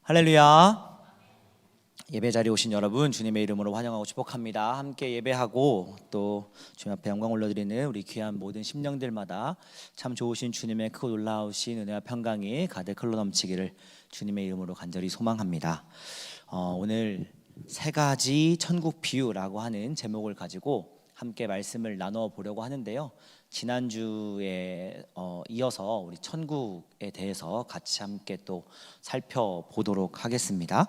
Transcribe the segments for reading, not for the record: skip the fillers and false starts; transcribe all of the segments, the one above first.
할렐루야. 예배 자리에 오신 여러분 주님의 이름으로 환영하고 축복합니다. 함께 예배하고 또 주님 앞에 영광 올려드리는 우리 귀한 모든 심령들마다 참 좋으신 주님의 크고 놀라우신 은혜와 평강이 가득 흘러넘치기를 주님의 이름으로 간절히 소망합니다. 오늘 세 가지 천국 비유라고 하는 제목을 가지고 함께 말씀을 나눠 보려고 하는데요. 지난주에 이어서 우리 천국에 대해서 같이 함께 또 살펴보도록 하겠습니다.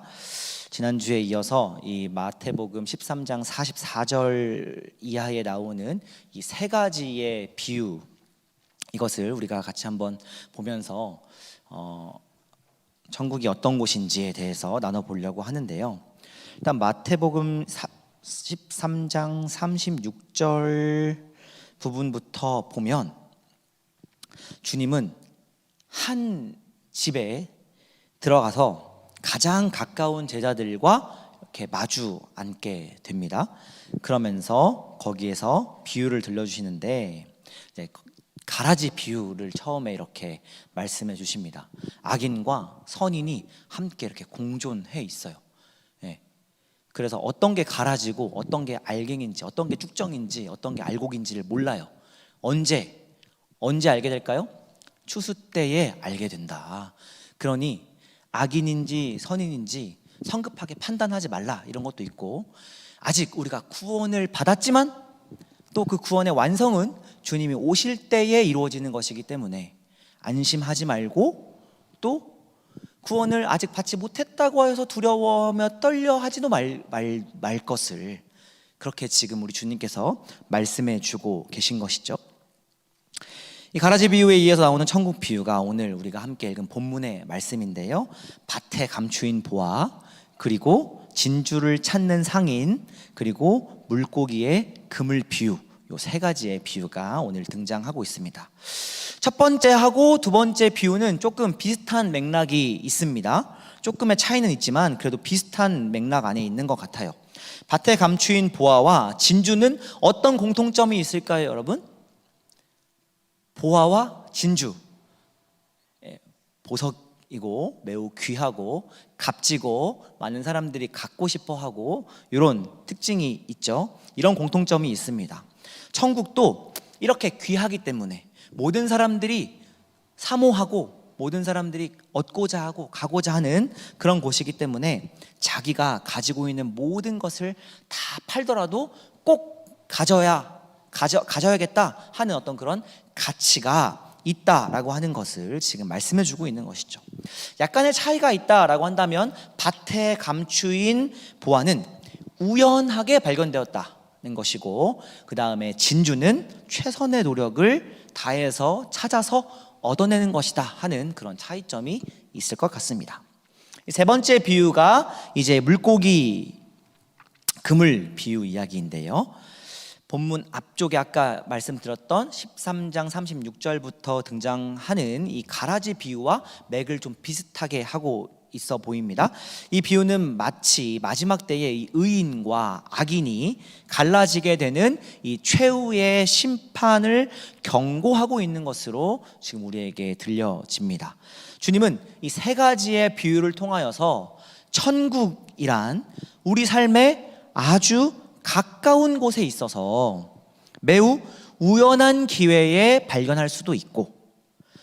지난주에 이어서 이 마태복음 13장 44절 이하에 나오는 이 세 가지의 비유, 이것을 우리가 같이 한번 보면서 천국이 어떤 곳인지에 대해서 나눠보려고 하는데요. 일단 마태복음 13장 36절 부분부터 보면 주님은 한 집에 들어가서 가장 가까운 제자들과 이렇게 마주 앉게 됩니다. 그러면서 거기에서 비유를 들려주시는데 이제 가라지 비유를 처음에 이렇게 말씀해 주십니다. 악인과 선인이 함께 이렇게 공존해 있어요. 그래서 어떤 게 가라지고 어떤 게 알갱인지, 어떤 게 쭉정인지, 어떤 게 알곡인지를 몰라요. 언제 알게 될까요? 추수 때에 알게 된다. 그러니 악인인지 선인인지 성급하게 판단하지 말라, 이런 것도 있고, 아직 우리가 구원을 받았지만 또 그 구원의 완성은 주님이 오실 때에 이루어지는 것이기 때문에 안심하지 말고, 또 구원을 아직 받지 못했다고 해서 두려워하며 떨려하지도 말 것을, 그렇게 지금 우리 주님께서 말씀해 주고 계신 것이죠. 이 가라지 비유에 이어서 나오는 천국 비유가 오늘 우리가 함께 읽은 본문의 말씀인데요. 밭에 감추인 보화, 그리고 진주를 찾는 상인, 그리고 물고기의 그물 비유, 이 세 가지의 비유가 오늘 등장하고 있습니다. 첫 번째하고 두 번째 비유는 조금 비슷한 맥락이 있습니다. 조금의 차이는 있지만 그래도 비슷한 맥락 안에 있는 것 같아요. 밭에 감추인 보화와 진주는 어떤 공통점이 있을까요, 여러분? 보화와 진주, 보석이고 매우 귀하고 값지고 많은 사람들이 갖고 싶어하고 이런 특징이 있죠. 이런 공통점이 있습니다. 천국도 이렇게 귀하기 때문에 모든 사람들이 사모하고 모든 사람들이 얻고자 하고 가고자 하는 그런 곳이기 때문에 자기가 가지고 있는 모든 것을 다 팔더라도 꼭 가져야겠다 하는 어떤 그런 가치가 있다라고 하는 것을 지금 말씀해 주고 있는 것이죠. 약간의 차이가 있다라고 한다면 밭에 감추인 보화는 우연하게 발견되었다는 것이고, 그 다음에 진주는 최선의 노력을 다해서 찾아서 얻어내는 것이다 하는 그런 차이점이 있을 것 같습니다. 세 번째 비유가 이제 물고기 그물 비유 이야기인데요. 본문 앞쪽에 아까 말씀드렸던 13장 36절부터 등장하는 이 가라지 비유와 맥을 좀 비슷하게 하고 있어 보입니다. 이 비유는 마치 마지막 때에 이 의인과 악인이 갈라지게 되는 이 최후의 심판을 경고하고 있는 것으로 지금 우리에게 들려집니다. 주님은 이 세 가지의 비유를 통하여서 천국이란 우리 삶에 아주 가까운 곳에 있어서 매우 우연한 기회에 발견할 수도 있고,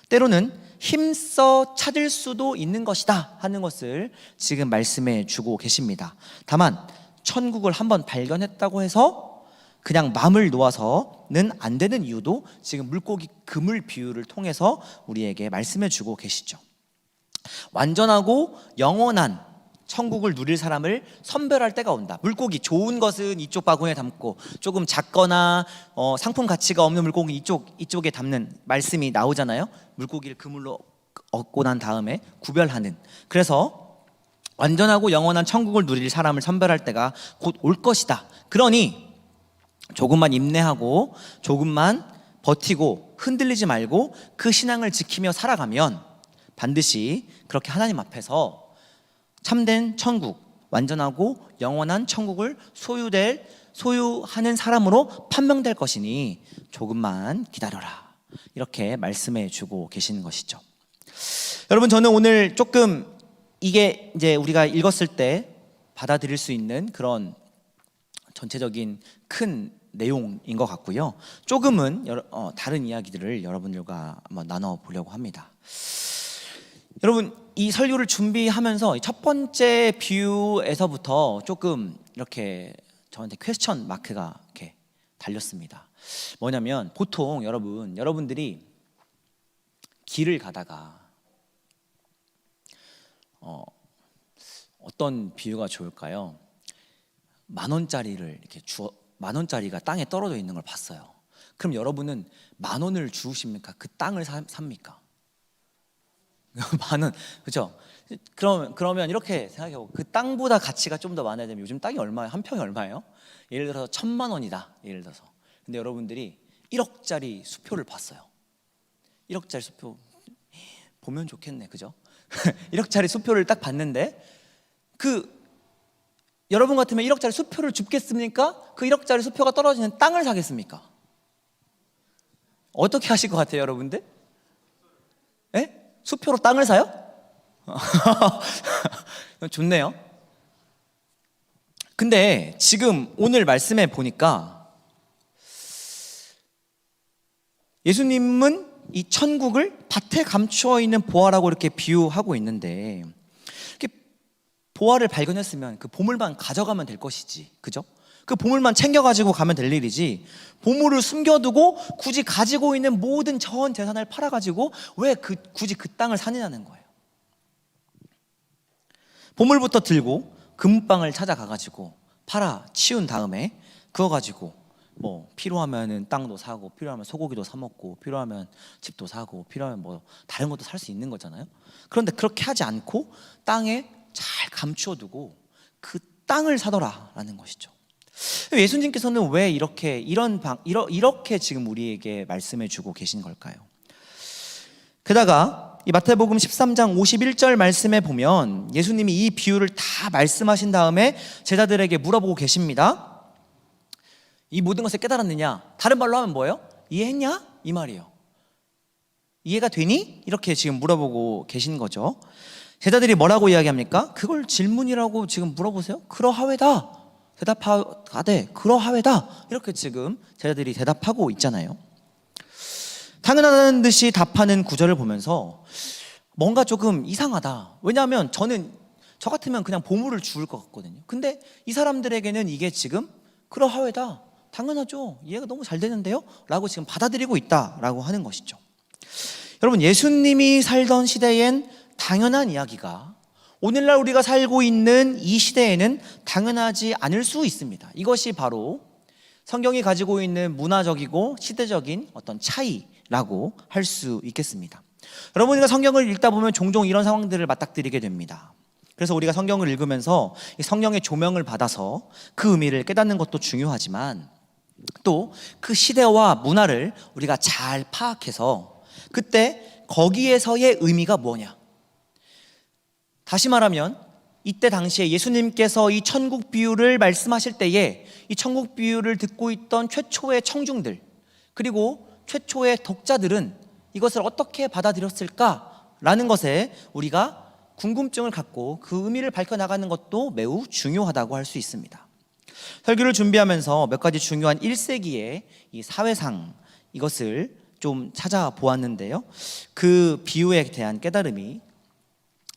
때로는 힘써 찾을 수도 있는 것이다 하는 것을 지금 말씀해 주고 계십니다. 다만 천국을 한번 발견했다고 해서 그냥 마음을 놓아서는 안 되는 이유도 지금 물고기 그물 비유를 통해서 우리에게 말씀해 주고 계시죠. 완전하고 영원한 천국을 누릴 사람을 선별할 때가 온다. 물고기 좋은 것은 이쪽 바구니에 담고, 조금 작거나 상품 가치가 없는 물고기 이쪽에 담는 말씀이 나오잖아요. 물고기를 그물로 얻고 난 다음에 구별하는. 그래서 완전하고 영원한 천국을 누릴 사람을 선별할 때가 곧 올 것이다. 그러니 조금만 인내하고 조금만 버티고 흔들리지 말고 그 신앙을 지키며 살아가면 반드시 그렇게 하나님 앞에서 참된 천국, 완전하고 영원한 천국을 소유하는 사람으로 판명될 것이니 조금만 기다려라, 이렇게 말씀해 주고 계시는 것이죠. 여러분, 저는 오늘 조금 이게 이제 우리가 읽었을 때 받아들일 수 있는 그런 전체적인 큰 내용인 것 같고요. 조금은 다른 이야기들을 여러분들과 한번 나눠보려고 합니다. 여러분, 이 설교를 준비하면서 첫 번째 비유에서부터 조금 이렇게 저한테 퀘스천 마크가 이렇게 달렸습니다. 뭐냐면 보통 여러분들이 길을 가다가 어떤 비유가 좋을까요? 만 원짜리를 이렇게 만 원짜리가 땅에 떨어져 있는 걸 봤어요. 그럼 여러분은 만 원을 주우십니까? 그 땅을 삽니까? 만 원, 그렇죠? 그러면 이렇게 생각해보고 그 땅보다 가치가 좀 더 많아야 되면 요즘 땅이 얼마예요? 한 평이 얼마예요? 예를 들어서 1,000만 원이다. 예를 들어서. 근데 여러분들이 1억짜리 수표를 봤어요. 1억짜리 수표 보면 좋겠네, 그죠? 1억짜리 수표를 딱 봤는데 여러분 같으면 1억짜리 수표를 줍겠습니까? 그 1억짜리 수표가 떨어지는 땅을 사겠습니까? 어떻게 하실 것 같아요, 여러분들? 예? 수표로 땅을 사요? 좋네요. 근데 지금 오늘 말씀에 보니까 예수님은 이 천국을 밭에 감추어 있는 보화라고 이렇게 비유하고 있는데, 이렇게 보화를 발견했으면 그 보물만 가져가면 될 것이지, 그죠? 그 보물만 챙겨가지고 가면 될 일이지, 보물을 숨겨두고 굳이 가지고 있는 모든 전 재산을 팔아가지고 왜 굳이 그 땅을 사느냐는 거예요. 보물부터 들고 금방을 찾아가가지고 팔아 치운 다음에 그거 가지고 뭐 필요하면은 땅도 사고, 필요하면 소고기도 사 먹고, 필요하면 집도 사고, 필요하면 뭐 다른 것도 살 수 있는 거잖아요. 그런데 그렇게 하지 않고 땅에 잘 감추어두고 그 땅을 사더라라는 것이죠. 예수님께서는 왜 이렇게 지금 우리에게 말씀해주고 계신 걸까요? 게다가 이 마태복음 13장 51절 말씀에 보면 예수님이 이 비유를 다 말씀하신 다음에 제자들에게 물어보고 계십니다. 이 모든 것을 깨달았느냐? 다른 말로 하면 뭐예요? 이해했냐? 이 말이에요. 이해가 되니? 이렇게 지금 물어보고 계신 거죠. 제자들이 뭐라고 이야기합니까? 그걸 질문이라고 지금 물어보세요? 그러하외다. 대답하되 그러하외다. 이렇게 지금 제자들이 대답하고 있잖아요. 당연하다는 듯이 답하는 구절을 보면서 뭔가 조금 이상하다. 왜냐하면 저 같으면 그냥 보물을 주울 것 같거든요. 근데 이 사람들에게는 이게 지금 그러하외다, 당연하죠, 이해가 너무 잘 되는데요? 라고 지금 받아들이고 있다라고 하는 것이죠. 여러분, 예수님이 살던 시대엔 당연한 이야기가 오늘날 우리가 살고 있는 이 시대에는 당연하지 않을 수 있습니다. 이것이 바로 성경이 가지고 있는 문화적이고 시대적인 어떤 차이라고 할 수 있겠습니다. 여러분이 성경을 읽다 보면 종종 이런 상황들을 맞닥뜨리게 됩니다. 그래서 우리가 성경을 읽으면서 이 성경의 조명을 받아서 그 의미를 깨닫는 것도 중요하지만, 또 그 시대와 문화를 우리가 잘 파악해서 그때 거기에서의 의미가 뭐냐, 다시 말하면 이때 당시에 예수님께서 이 천국 비유를 말씀하실 때에 이 천국 비유를 듣고 있던 최초의 청중들, 그리고 최초의 독자들은 이것을 어떻게 받아들였을까라는 것에 우리가 궁금증을 갖고 그 의미를 밝혀나가는 것도 매우 중요하다고 할 수 있습니다. 설교를 준비하면서 몇 가지 중요한 1세기의 이 사회상, 이것을 좀 찾아보았는데요, 그 비유에 대한 깨달음이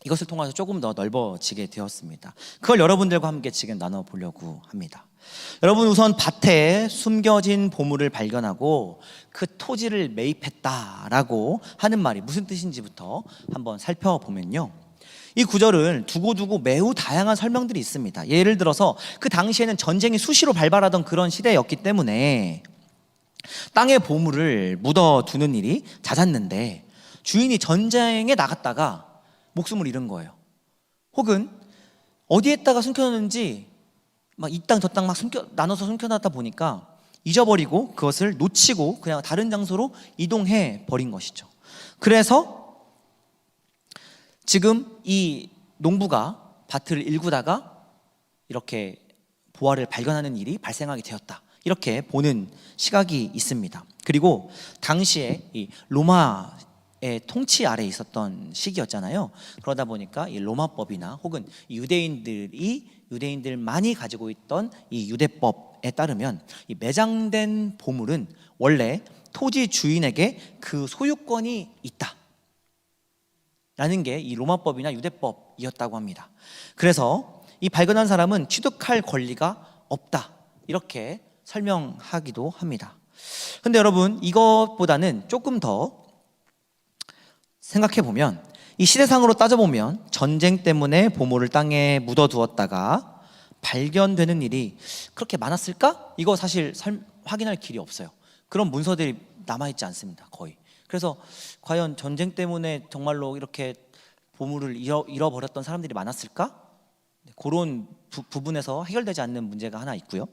이것을 통해서 조금 더 넓어지게 되었습니다. 그걸 여러분들과 함께 지금 나눠보려고 합니다. 여러분, 우선 밭에 숨겨진 보물을 발견하고 그 토지를 매입했다라고 하는 말이 무슨 뜻인지부터 한번 살펴보면요, 이 구절은 두고두고 매우 다양한 설명들이 있습니다. 예를 들어서 그 당시에는 전쟁이 수시로 발발하던 그런 시대였기 때문에 땅에 보물을 묻어두는 일이 잦았는데, 주인이 전쟁에 나갔다가 목숨을 잃은 거예요. 혹은 어디에다가 숨겨놨는지 막 이 땅 저 땅 막 나눠서 숨겨놨다 보니까 잊어버리고 그것을 놓치고 그냥 다른 장소로 이동해 버린 것이죠. 그래서 지금 이 농부가 밭을 일구다가 이렇게 보화를 발견하는 일이 발생하게 되었다, 이렇게 보는 시각이 있습니다. 그리고 당시에 이 로마 통치 아래 있었던 시기였잖아요. 그러다 보니까 이 로마법이나 혹은 유대인들만이 가지고 있던 이 유대법에 따르면 이 매장된 보물은 원래 토지 주인에게 그 소유권이 있다라는 게 이 로마법이나 유대법이었다고 합니다. 그래서 이 발견한 사람은 취득할 권리가 없다, 이렇게 설명하기도 합니다. 근데 여러분, 이것보다는 조금 더 생각해 보면, 이 시대상으로 따져보면 전쟁 때문에 보물을 땅에 묻어두었다가 발견되는 일이 그렇게 많았을까? 이거 사실 확인할 길이 없어요. 그런 문서들이 남아있지 않습니다, 거의. 그래서 과연 전쟁 때문에 정말로 이렇게 보물을 잃어버렸던 사람들이 많았을까? 그런 부분에서 해결되지 않는 문제가 하나 있고요.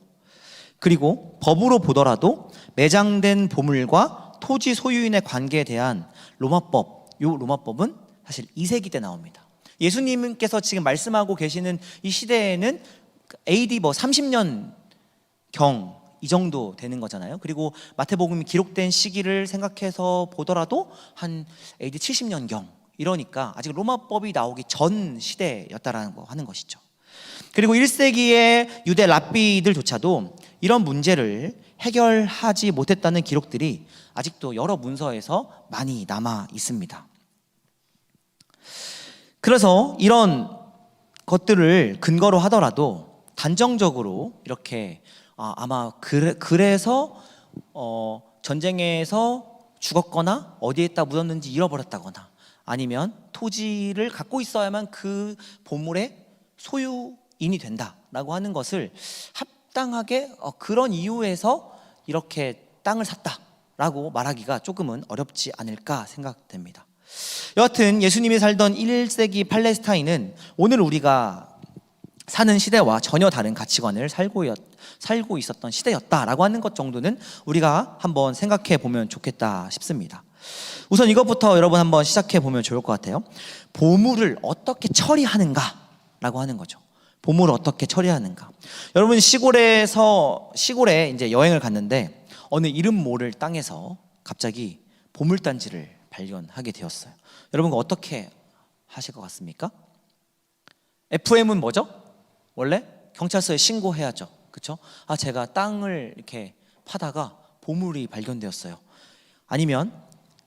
그리고 법으로 보더라도 매장된 보물과 토지 소유인의 관계에 대한 로마법, 이 로마법은 사실 2세기 때 나옵니다. 예수님께서 지금 말씀하고 계시는 이 시대에는 AD 30년 경 이 정도 되는 거잖아요. 그리고 마태복음이 기록된 시기를 생각해서 보더라도 한 AD 70년 경, 이러니까 아직 로마법이 나오기 전 시대였다라는 거 하는 것이죠. 그리고 1세기의 유대 랍비들조차도 이런 문제를 해결하지 못했다는 기록들이 아직도 여러 문서에서 많이 남아 있습니다. 그래서 이런 것들을 근거로 하더라도 단정적으로 이렇게 아마 그래서 전쟁에서 죽었거나 어디에다 묻었는지 잃어버렸다거나, 아니면 토지를 갖고 있어야만 그 보물의 소유인이 된다라고 하는 것을 합당하게 그런 이유에서 이렇게 땅을 샀다라고 말하기가 조금은 어렵지 않을까 생각됩니다. 여하튼 예수님이 살던 1세기 팔레스타인은 오늘 우리가 사는 시대와 전혀 다른 가치관을 살고 있었던 시대였다라고 하는 것 정도는 우리가 한번 생각해 보면 좋겠다 싶습니다. 우선 이것부터 여러분 한번 시작해 보면 좋을 것 같아요. 보물을 어떻게 처리하는가라고 하는 거죠. 보물을 어떻게 처리하는가. 여러분, 시골에 이제 여행을 갔는데 어느 이름 모를 땅에서 갑자기 보물단지를 발견하게 되었어요. 여러분, 어떻게 하실 것 같습니까? FM은 뭐죠? 원래 경찰서에 신고해야죠. 그렇죠? 제가 땅을 이렇게 파다가 보물이 발견되었어요. 아니면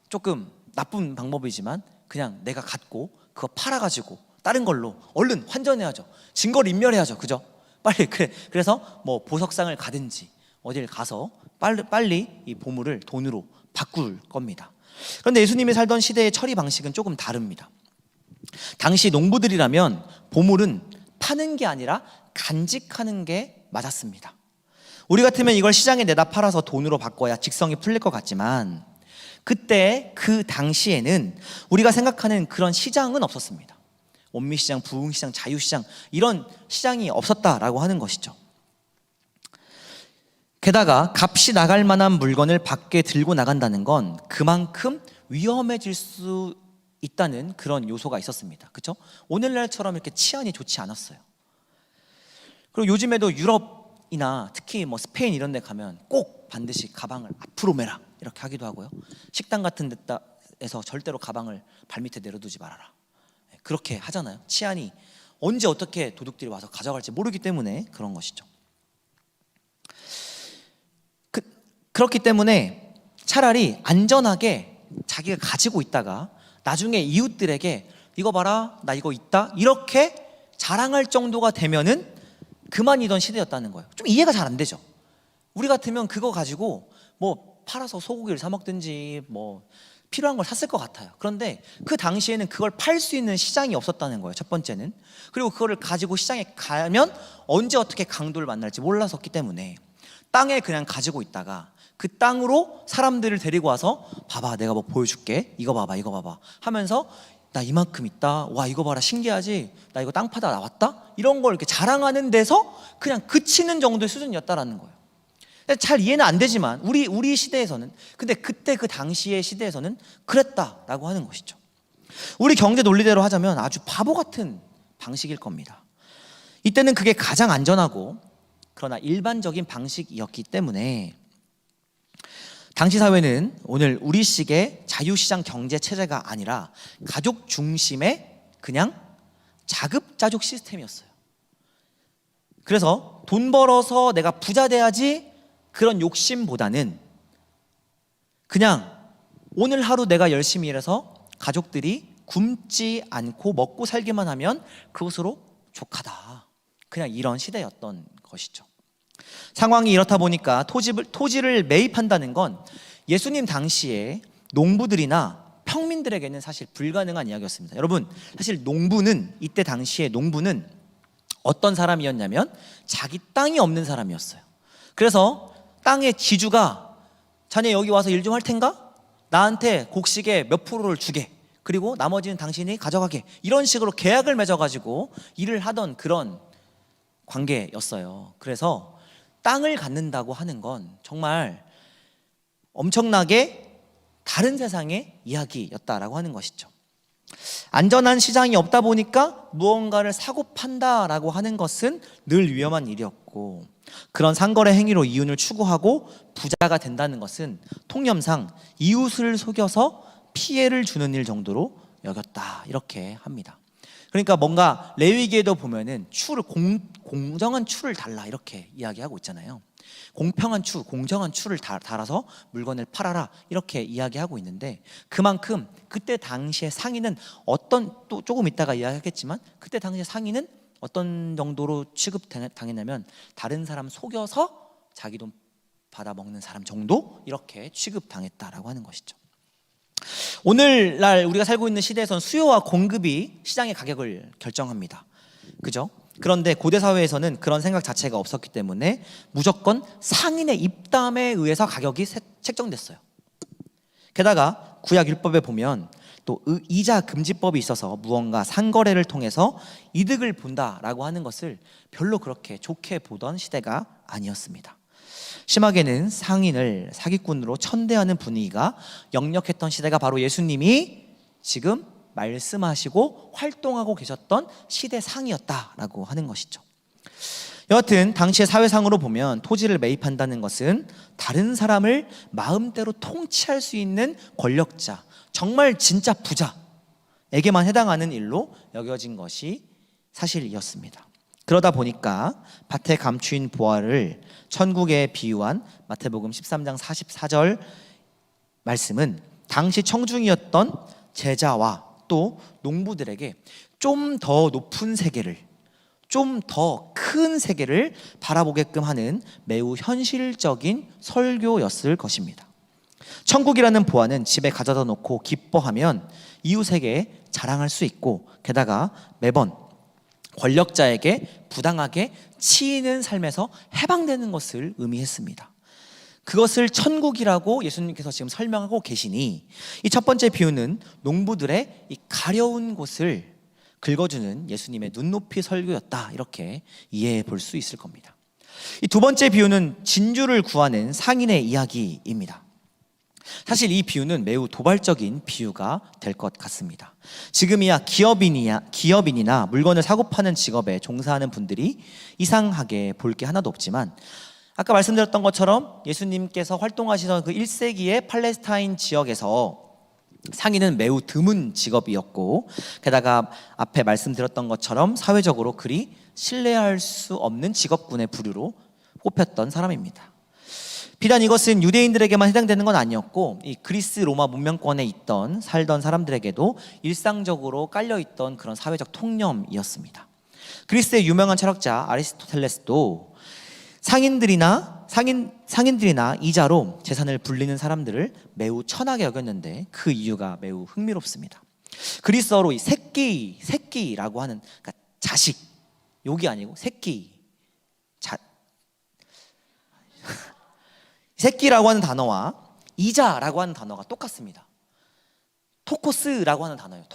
조금 나쁜 방법이지만 그냥 내가 갖고 그거 팔아가지고 다른 걸로 얼른 환전해야죠. 증거를 인멸해야죠. 그죠? 빨리. 그래서 뭐 보석상을 가든지 어딜 가서 빨리 이 보물을 돈으로 바꿀 겁니다. 그런데 예수님이 살던 시대의 처리 방식은 조금 다릅니다. 당시 농부들이라면 보물은 파는 게 아니라 간직하는 게 맞았습니다. 우리 같으면 이걸 시장에 내다 팔아서 돈으로 바꿔야 직성이 풀릴 것 같지만, 그때 그 당시에는 우리가 생각하는 그런 시장은 없었습니다. 원미시장, 부흥시장, 자유시장, 이런 시장이 없었다라고 하는 것이죠. 게다가 값이 나갈 만한 물건을 밖에 들고 나간다는 건 그만큼 위험해질 수 있다는 그런 요소가 있었습니다. 그렇죠? 오늘날처럼 이렇게 치안이 좋지 않았어요. 그리고 요즘에도 유럽이나 특히 뭐 스페인 이런 데 가면 꼭 반드시 가방을 앞으로 매라 이렇게 하기도 하고요. 식당 같은 데서 절대로 가방을 발밑에 내려두지 말아라, 그렇게 하잖아요. 치안이 언제 어떻게 도둑들이 와서 가져갈지 모르기 때문에 그런 것이죠. 그렇기 때문에 차라리 안전하게 자기가 가지고 있다가 나중에 이웃들에게 이거 봐라, 나 이거 있다, 이렇게 자랑할 정도가 되면은 그만이던 시대였다는 거예요. 좀 이해가 잘 안 되죠. 우리 같으면 그거 가지고 뭐 팔아서 소고기를 사 먹든지 뭐 필요한 걸 샀을 것 같아요. 그런데 그 당시에는 그걸 팔 수 있는 시장이 없었다는 거예요, 첫 번째는. 그리고 그거를 가지고 시장에 가면 언제 어떻게 강도를 만날지 몰랐었기 때문에 땅에 그냥 가지고 있다가 그 땅으로 사람들을 데리고 와서 봐봐, 내가 뭐 보여줄게, 이거 봐봐, 이거 봐봐 하면서 나 이만큼 있다, 와 이거 봐라 신기하지, 나 이거 땅 파다 나왔다, 이런 걸 이렇게 자랑하는 데서 그냥 그치는 정도의 수준이었다라는 거예요. 잘 이해는 안 되지만 우리 시대에서는, 근데 그때 그 당시의 시대에서는 그랬다라고 하는 것이죠. 우리 경제 논리대로 하자면 아주 바보 같은 방식일 겁니다. 이때는 그게 가장 안전하고 그러나 일반적인 방식이었기 때문에 당시 사회는 오늘 우리식의 자유시장 경제 체제가 아니라 가족 중심의 그냥 자급자족 시스템이었어요. 그래서 돈 벌어서 내가 부자 돼야지 그런 욕심보다는 그냥 오늘 하루 내가 열심히 일해서 가족들이 굶지 않고 먹고 살기만 하면 그것으로 족하다. 그냥 이런 시대였던 것이죠. 상황이 이렇다 보니까 토지를 매입한다는 건 예수님 당시에 농부들이나 평민들에게는 사실 불가능한 이야기였습니다. 여러분, 사실 농부는 이때 당시에 농부는 어떤 사람이었냐면 자기 땅이 없는 사람이었어요. 그래서 땅의 지주가 자네 여기 와서 일 좀 할 텐가? 나한테 곡식의 몇 프로를 주게. 그리고 나머지는 당신이 가져가게. 이런 식으로 계약을 맺어가지고 일을 하던 그런 관계였어요. 그래서 땅을 갖는다고 하는 건 정말 엄청나게 다른 세상의 이야기였다라고 하는 것이죠. 안전한 시장이 없다 보니까 무언가를 사고 판다라고 하는 것은 늘 위험한 일이었고, 그런 상거래 행위로 이윤을 추구하고 부자가 된다는 것은 통념상 이웃을 속여서 피해를 주는 일 정도로 여겼다, 이렇게 합니다. 그러니까 뭔가 레위기에도 보면은 공정한 추를 달라 이렇게 이야기하고 있잖아요. 공평한 추, 공정한 추를 달아서 물건을 팔아라 이렇게 이야기하고 있는데, 그만큼 그때 당시의 상인은 또 조금 이따가 이야기하겠지만 그때 당시의 상인은 어떤 정도로 취급당했냐면 다른 사람 속여서 자기 돈 받아먹는 사람 정도 이렇게 취급당했다라고 하는 것이죠. 오늘날 우리가 살고 있는 시대에서는 수요와 공급이 시장의 가격을 결정합니다. 그죠? 그런데 고대 사회에서는 그런 생각 자체가 없었기 때문에 무조건 상인의 입담에 의해서 가격이 책정됐어요. 게다가 구약 율법에 보면 또 이자 금지법이 있어서 무언가 상거래를 통해서 이득을 본다라고 하는 것을 별로 그렇게 좋게 보던 시대가 아니었습니다. 심하게는 상인을 사기꾼으로 천대하는 분위기가 역력했던 시대가 바로 예수님이 지금 말씀하시고 활동하고 계셨던 시대상이었다라고 하는 것이죠. 여하튼 당시의 사회상으로 보면 토지를 매입한다는 것은 다른 사람을 마음대로 통치할 수 있는 권력자, 정말 진짜 부자에게만 해당하는 일로 여겨진 것이 사실이었습니다. 그러다 보니까 밭에 감추인 보화를 천국에 비유한 마태복음 13장 44절 말씀은 당시 청중이었던 제자와 또 농부들에게 좀 더 높은 세계를, 좀 더 큰 세계를 바라보게끔 하는 매우 현실적인 설교였을 것입니다. 천국이라는 보화는 집에 가져다 놓고 기뻐하면 이웃에게 자랑할 수 있고, 게다가 매번 권력자에게 부당하게 치이는 삶에서 해방되는 것을 의미했습니다. 그것을 천국이라고 예수님께서 지금 설명하고 계시니 이 첫 번째 비유는 농부들의 이 가려운 곳을 긁어주는 예수님의 눈높이 설교였다, 이렇게 이해해 볼 수 있을 겁니다. 이 두 번째 비유는 진주를 구하는 상인의 이야기입니다. 사실 이 비유는 매우 도발적인 비유가 될 것 같습니다. 지금이야 기업인이나 물건을 사고 파는 직업에 종사하는 분들이 이상하게 볼 게 하나도 없지만, 아까 말씀드렸던 것처럼 예수님께서 활동하시던 그 1세기의 팔레스타인 지역에서 상인은 매우 드문 직업이었고, 게다가 앞에 말씀드렸던 것처럼 사회적으로 그리 신뢰할 수 없는 직업군의 부류로 꼽혔던 사람입니다. 비단 이것은 유대인들에게만 해당되는 건 아니었고, 이 그리스 로마 문명권에 살던 사람들에게도 일상적으로 깔려있던 그런 사회적 통념이었습니다. 그리스의 유명한 철학자 아리스토텔레스도 상인들이나 이자로 재산을 불리는 사람들을 매우 천하게 여겼는데 그 이유가 매우 흥미롭습니다. 그리스어로 이 새끼라고 하는, 그러니까 자식, 욕이 아니고 새끼라고 하는 단어와 이자라고 하는 단어가 똑같습니다. 토코스라고 하는 단어예요.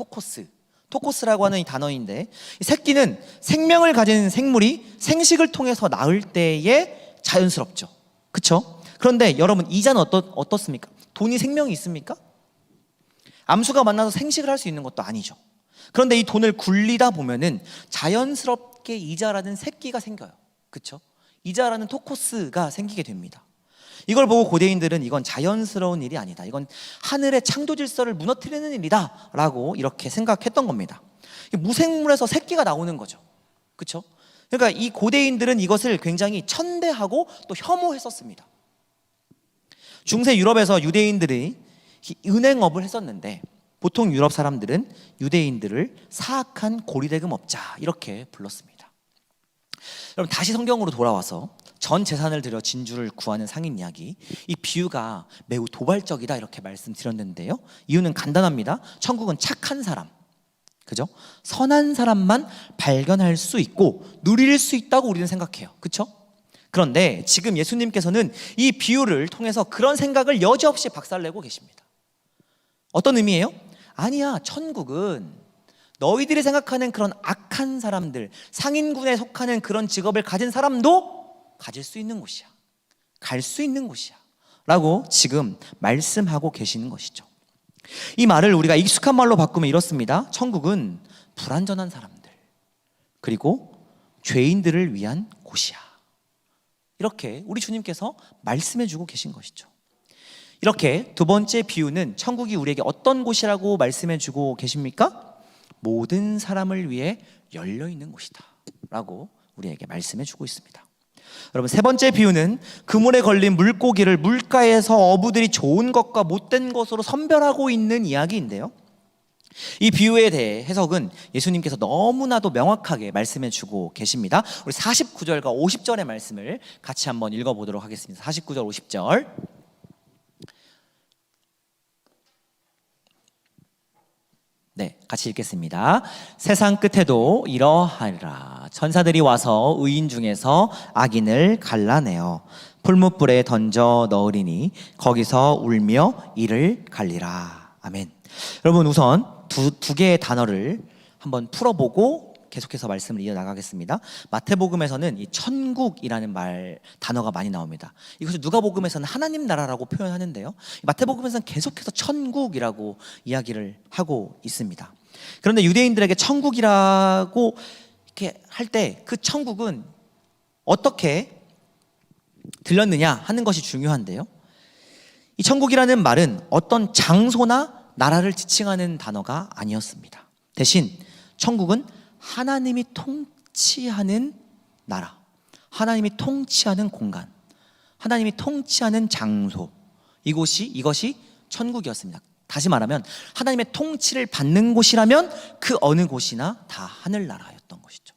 토코스라고 하는 이 단어인데, 이 새끼는 생명을 가진 생물이 생식을 통해서 낳을 때에 자연스럽죠. 그렇죠? 그런데 여러분, 이자는 어떻습니까? 돈이 생명이 있습니까? 암수가 만나서 생식을 할 수 있는 것도 아니죠. 그런데 이 돈을 굴리다 보면은 자연스럽게 이자라는 새끼가 생겨요. 그렇죠? 이자라는 토코스가 생기게 됩니다. 이걸 보고 고대인들은 이건 자연스러운 일이 아니다, 이건 하늘의 창조 질서를 무너뜨리는 일이다 라고 이렇게 생각했던 겁니다. 무생물에서 새끼가 나오는 거죠. 그렇죠? 그러니까 이 고대인들은 이것을 굉장히 천대하고 또 혐오했었습니다. 중세 유럽에서 유대인들이 은행업을 했었는데 보통 유럽 사람들은 유대인들을 사악한 고리대금업자 이렇게 불렀습니다. 여러분, 다시 성경으로 돌아와서 전 재산을 들여 진주를 구하는 상인 이야기, 이 비유가 매우 도발적이다 이렇게 말씀드렸는데요, 이유는 간단합니다. 천국은 착한 사람, 그죠? 선한 사람만 발견할 수 있고 누릴 수 있다고 우리는 생각해요. 그렇죠? 그런데 지금 예수님께서는 이 비유를 통해서 그런 생각을 여지없이 박살내고 계십니다. 어떤 의미예요? 아니야, 천국은 너희들이 생각하는 그런 악한 사람들, 상인군에 속하는 그런 직업을 가진 사람도 가질 수 있는 곳이야, 갈 수 있는 곳이야 라고 지금 말씀하고 계시는 것이죠. 이 말을 우리가 익숙한 말로 바꾸면 이렇습니다. 천국은 불완전한 사람들, 그리고 죄인들을 위한 곳이야, 이렇게 우리 주님께서 말씀해 주고 계신 것이죠. 이렇게 두 번째 비유는 천국이 우리에게 어떤 곳이라고 말씀해 주고 계십니까? 모든 사람을 위해 열려 있는 곳이다 라고 우리에게 말씀해 주고 있습니다. 여러분, 세 번째 비유는 그물에 걸린 물고기를 물가에서 어부들이 좋은 것과 못된 것으로 선별하고 있는 이야기인데요, 이 비유에 대해 해석은 예수님께서 너무나도 명확하게 말씀해 주고 계십니다. 우리 49절과 50절의 말씀을 같이 한번 읽어보도록 하겠습니다. 49절 50절, 네, 같이 읽겠습니다. 세상 끝에도 이러하리라. 천사들이 와서 의인 중에서 악인을 갈라내어 풀무불에 던져 넣으리니 거기서 울며 이를 갈리라. 아멘. 여러분, 우선 두 개의 단어를 한번 풀어보고 계속해서 말씀을 이어나가겠습니다. 마태복음에서는 이 천국이라는 단어가 많이 나옵니다. 이것을 누가복음에서는 하나님 나라라고 표현하는데요, 마태복음에서는 계속해서 천국이라고 이야기를 하고 있습니다. 그런데 유대인들에게 천국이라고 이렇게 할 때 그 천국은 어떻게 들렸느냐 하는 것이 중요한데요, 이 천국이라는 말은 어떤 장소나 나라를 지칭하는 단어가 아니었습니다. 대신 천국은 하나님이 통치하는 나라, 하나님이 통치하는 공간, 하나님이 통치하는 장소, 이것이 천국이었습니다. 다시 말하면 하나님의 통치를 받는 곳이라면 그 어느 곳이나 다 하늘나라였던 것이죠.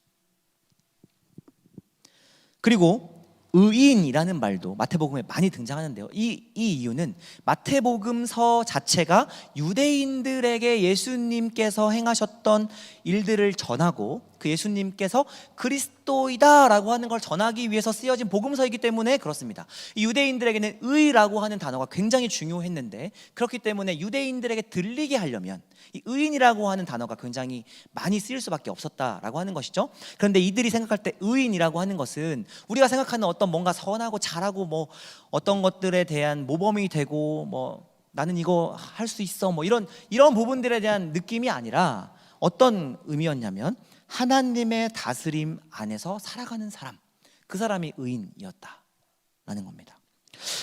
그리고 의인이라는 말도 마태복음에 많이 등장하는데요, 이 이유는 마태복음서 자체가 유대인들에게 예수님께서 행하셨던 일들을 전하고 그 예수님께서 그리스도이다라고 하는 걸 전하기 위해서 쓰여진 복음서이기 때문에 그렇습니다. 이 유대인들에게는 의라고 하는 단어가 굉장히 중요했는데, 그렇기 때문에 유대인들에게 들리게 하려면 이 의인이라고 하는 단어가 굉장히 많이 쓰일 수밖에 없었다라고 하는 것이죠. 그런데 이들이 생각할 때 의인이라고 하는 것은 우리가 생각하는 어떤 뭔가 선하고 잘하고 뭐 어떤 것들에 대한 모범이 되고 뭐 나는 이거 할 수 있어 뭐 이런 부분들에 대한 느낌이 아니라 어떤 의미였냐면 하나님의 다스림 안에서 살아가는 사람, 그 사람이 의인이었다라는 겁니다.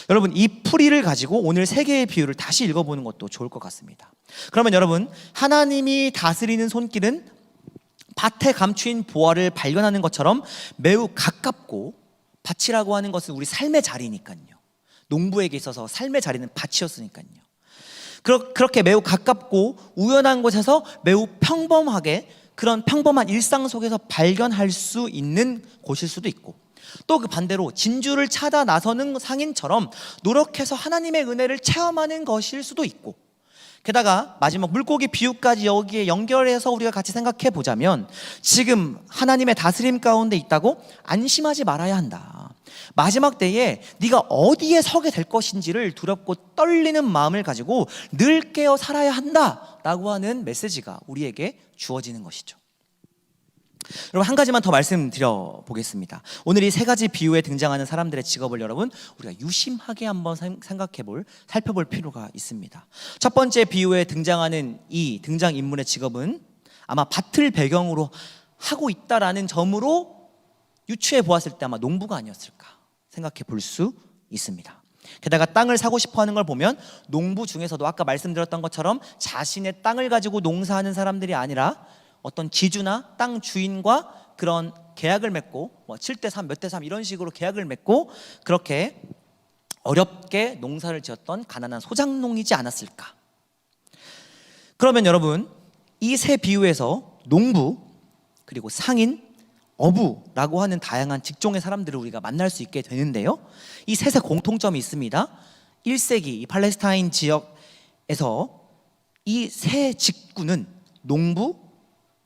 여러분, 이 풀이를 가지고 오늘 세 개의 비유를 다시 읽어보는 것도 좋을 것 같습니다. 그러면 여러분, 하나님이 다스리는 손길은 밭에 감추인 보화를 발견하는 것처럼 매우 가깝고, 밭이라고 하는 것은 우리 삶의 자리니까요, 농부에게 있어서 삶의 자리는 밭이었으니까요, 그렇게 매우 가깝고 우연한 곳에서 매우 평범하게 그런 평범한 일상 속에서 발견할 수 있는 곳일 수도 있고, 또 그 반대로 진주를 찾아 나서는 상인처럼 노력해서 하나님의 은혜를 체험하는 것일 수도 있고, 게다가 마지막 물고기 비유까지 여기에 연결해서 우리가 같이 생각해 보자면 지금 하나님의 다스림 가운데 있다고 안심하지 말아야 한다. 마지막 때에 네가 어디에 서게 될 것인지를 두렵고 떨리는 마음을 가지고 늘 깨어 살아야 한다라고 하는 메시지가 우리에게 주어지는 것이죠. 여러분, 한 가지만 더 말씀드려 보겠습니다. 오늘 이 세 가지 비유에 등장하는 사람들의 직업을 여러분 우리가 유심하게 한번 살펴볼 필요가 있습니다. 첫 번째 비유에 등장하는 이 등장인물의 직업은 아마 밭을 배경으로 하고 있다라는 점으로 유추해 보았을 때 아마 농부가 아니었을까 생각해 볼 수 있습니다. 게다가 땅을 사고 싶어 하는 걸 보면 농부 중에서도 아까 말씀드렸던 것처럼 자신의 땅을 가지고 농사하는 사람들이 아니라 어떤 기주나 땅 주인과 그런 계약을 맺고 7대 3, 몇 대 3 이런 식으로 계약을 맺고 그렇게 어렵게 농사를 지었던 가난한 소작농이지 않았을까. 그러면 여러분, 이 세 비유에서 농부, 그리고 상인, 어부라고 하는 다양한 직종의 사람들을 우리가 만날 수 있게 되는데요, 이 셋의 공통점이 있습니다. 1세기 이 팔레스타인 지역에서 이 세 직군은 농부,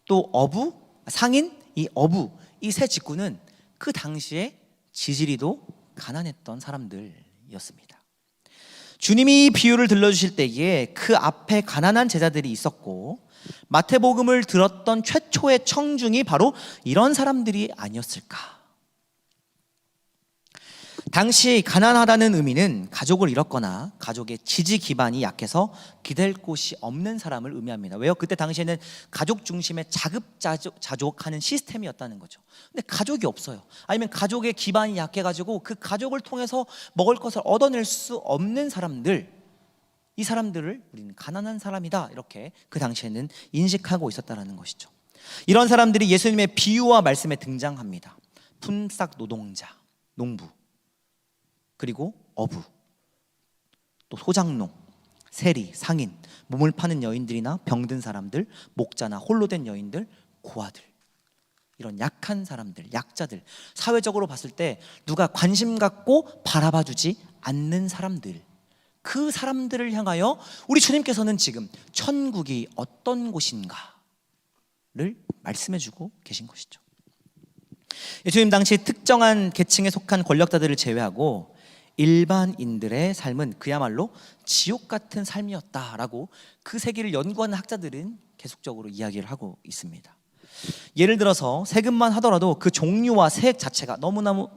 또 어부, 상인, 이 어부, 이 세 직군은 그 당시에 지지리도 가난했던 사람들이었습니다. 주님이 이 비유를 들려주실 때에 그 앞에 가난한 제자들이 있었고 마태복음을 들었던 최초의 청중이 바로 이런 사람들이 아니었을까. 당시 가난하다는 의미는 가족을 잃었거나 가족의 지지 기반이 약해서 기댈 곳이 없는 사람을 의미합니다. 왜요? 그때 당시에는 가족 중심의 자급자족하는 시스템이었다는 거죠. 근데 가족이 없어요. 아니면 가족의 기반이 약해가지고 그 가족을 통해서 먹을 것을 얻어낼 수 없는 사람들, 이 사람들을 우리는 가난한 사람이다, 이렇게 그 당시에는 인식하고 있었다는 것이죠. 이런 사람들이 예수님의 비유와 말씀에 등장합니다. 품삯 노동자, 농부, 그리고 어부, 또 소작농, 세리, 상인, 몸을 파는 여인들이나 병든 사람들, 목자나 홀로 된 여인들, 고아들, 이런 약한 사람들, 약자들, 사회적으로 봤을 때 누가 관심 갖고 바라봐주지 않는 사람들, 그 사람들을 향하여 우리 주님께서는 지금 천국이 어떤 곳인가를 말씀해주고 계신 것이죠. 예수님 당시 특정한 계층에 속한 권력자들을 제외하고 일반인들의 삶은 그야말로 지옥 같은 삶이었다라고 그 세계를 연구하는 학자들은 계속적으로 이야기를 하고 있습니다. 예를 들어서 세금만 하더라도 그 종류와 세액 자체가 너무너무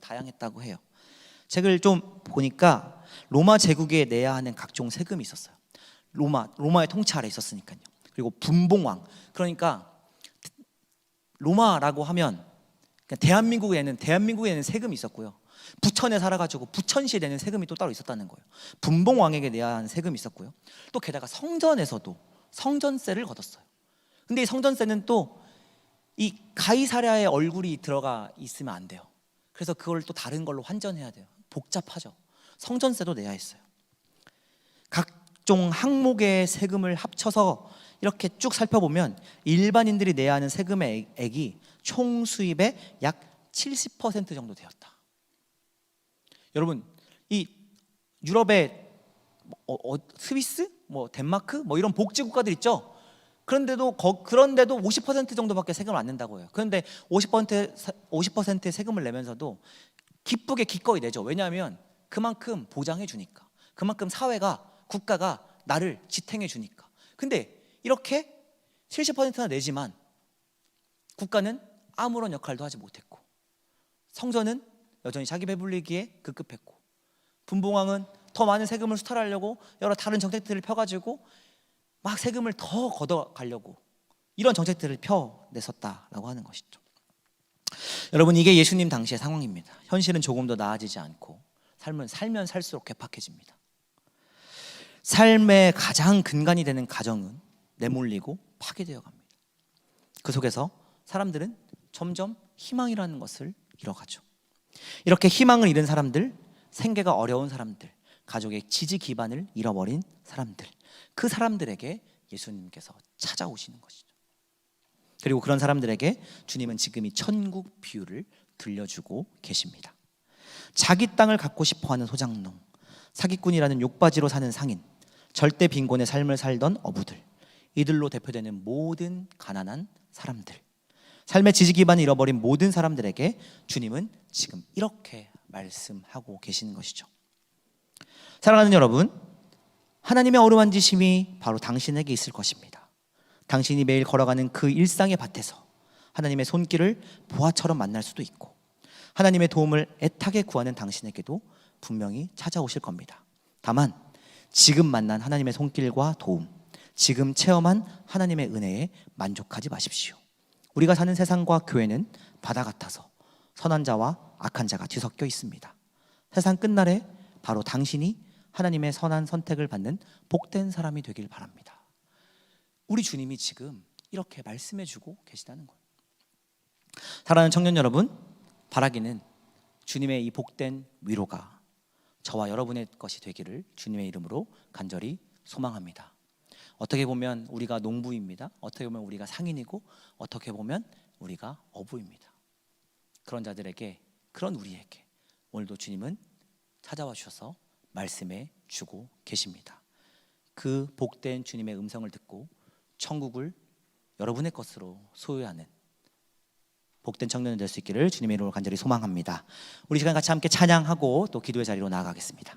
다양했다고 해요. 책을 좀 보니까 로마 제국에 내야 하는 각종 세금이 있었어요. 로마의 통치 아래 있었으니까요. 그리고 분봉왕, 그러니까 로마라고 하면 대한민국에는 세금이 있었고요. 부천에 살아가지고 부천시에 내는 세금이 또 따로 있었다는 거예요. 분봉왕에게 내야 하는 세금이 있었고요. 또 게다가 성전에서도 성전세를 걷었어요. 근데 이 성전세는 또 이 가이사랴의 얼굴이 들어가 있으면 안 돼요. 그래서 그걸 또 다른 걸로 환전해야 돼요. 복잡하죠. 성전세도 내야 했어요. 각종 항목의 세금을 합쳐서 이렇게 쭉 살펴보면 일반인들이 내야 하는 세금의 액이 총 수입의 약 70% 정도 되었다. 여러분, 이 유럽의 스위스, 덴마크, 이런 복지 국가들 있죠. 그런데도 50% 정도밖에 세금을 안 낸다고 해요. 그런데 50%의 세금을 내면서도 기쁘게 기꺼이 내죠. 왜냐하면 그만큼 보장해 주니까, 그만큼 국가가 나를 지탱해 주니까. 근데 이렇게 70%나 내지만 국가는 아무런 역할도 하지 못했고, 성전은 여전히 자기 배불리기에 급급했고, 분봉왕은 더 많은 세금을 수탈하려고 여러 다른 정책들을 펴가지고 막 세금을 더 걷어가려고 이런 정책들을 펴냈었다라고 하는 것이죠. 여러분, 이게 예수님 당시의 상황입니다. 현실은 조금 더 나아지지 않고 삶은 살면 살수록 괴팍해집니다. 삶의 가장 근간이 되는 가정은 내몰리고 파괴되어 갑니다. 그 속에서 사람들은 점점 희망이라는 것을 잃어가죠. 이렇게 희망을 잃은 사람들, 생계가 어려운 사람들, 가족의 지지 기반을 잃어버린 사람들, 그 사람들에게 예수님께서 찾아오시는 것이죠. 그리고 그런 사람들에게 주님은 지금 이 천국 비유를 들려주고 계십니다. 자기 땅을 갖고 싶어하는 소작농, 사기꾼이라는 욕바지로 사는 상인, 절대 빈곤의 삶을 살던 어부들, 이들로 대표되는 모든 가난한 사람들, 삶의 지지 기반을 잃어버린 모든 사람들에게 주님은 지금 이렇게 말씀하고 계시는 것이죠. 사랑하는 여러분, 하나님의 어루만지심이 바로 당신에게 있을 것입니다. 당신이 매일 걸어가는 그 일상의 밭에서 하나님의 손길을 보화처럼 만날 수도 있고, 하나님의 도움을 애타게 구하는 당신에게도 분명히 찾아오실 겁니다. 다만 지금 만난 하나님의 손길과 도움, 지금 체험한 하나님의 은혜에 만족하지 마십시오. 우리가 사는 세상과 교회는 바다 같아서 선한 자와 악한 자가 뒤섞여 있습니다. 세상 끝날에 바로 당신이 하나님의 선한 선택을 받는 복된 사람이 되길 바랍니다. 우리 주님이 지금 이렇게 말씀해주고 계시다는 거예요. 사랑하는 청년 여러분, 바라기는 주님의 이 복된 위로가 저와 여러분의 것이 되기를 주님의 이름으로 간절히 소망합니다. 어떻게 보면 우리가 농부입니다. 어떻게 보면 우리가 상인이고, 어떻게 보면 우리가 어부입니다. 그런 자들에게, 그런 우리에게 오늘도 주님은 찾아와 주셔서 말씀해 주고 계십니다. 그 복된 주님의 음성을 듣고 천국을 여러분의 것으로 소유하는 복된 청년이 될 수 있기를 주님의 이름으로 간절히 소망합니다. 우리 시간 같이 함께 찬양하고 또 기도의 자리로 나아가겠습니다.